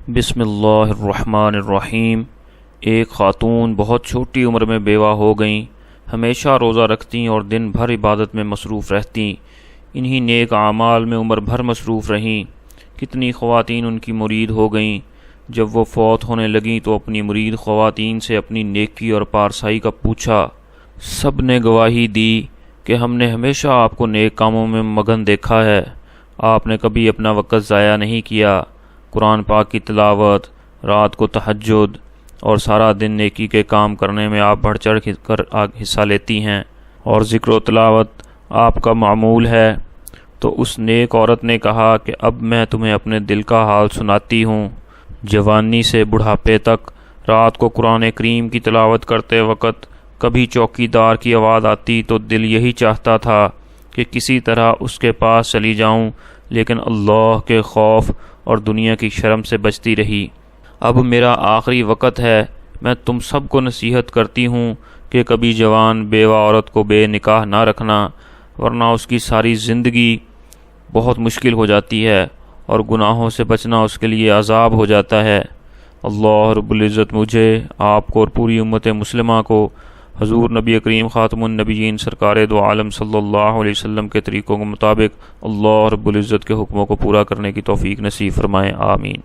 بسم اللہ الرحمن الرحیم۔ ایک خاتون بہت چھوٹی عمر میں بیوہ ہو گئیں، ہمیشہ روزہ رکھتیں اور دن بھر عبادت میں مصروف رہتیں، انہی نیک اعمال میں عمر بھر مصروف رہیں۔ کتنی خواتین ان کی مرید ہو گئیں۔ جب وہ فوت ہونے لگیں تو اپنی مرید خواتین سے اپنی نیکی اور پارسائی کا پوچھا۔ سب نے گواہی دی کہ ہم نے ہمیشہ آپ کو نیک کاموں میں مگن دیکھا ہے، آپ نے کبھی اپنا وقت ضائع نہیں کیا۔ قرآن پاک کی تلاوت، رات کو تہجد اور سارا دن نیکی کے کام کرنے میں آپ بڑھ چڑھ کر حصہ لیتی ہیں، اور ذکر و تلاوت آپ کا معمول ہے۔ تو اس نیک عورت نے کہا کہ اب میں تمہیں اپنے دل کا حال سناتی ہوں۔ جوانی سے بڑھاپے تک رات کو قرآن کریم کی تلاوت کرتے وقت کبھی چوکیدار کی آواز آتی تو دل یہی چاہتا تھا کہ کسی طرح اس کے پاس چلی جاؤں، لیکن اللہ کے خوف اور دنیا کی شرم سے بچتی رہی۔ اب میرا آخری وقت ہے، میں تم سب کو نصیحت کرتی ہوں کہ کبھی جوان بیوہ عورت کو بے نکاح نہ رکھنا، ورنہ اس کی ساری زندگی بہت مشکل ہو جاتی ہے اور گناہوں سے بچنا اس کے لیے عذاب ہو جاتا ہے۔ اللہ رب العزت مجھے، آپ کو اور پوری امت مسلمہ کو حضور نبی کریم خاتم النبیین سرکار دو عالم صلی اللہ علیہ وسلم کے طریقوں کے مطابق اللہ رب العزت کے حکموں کو پورا کرنے کی توفیق نصیب فرمائے، آمین۔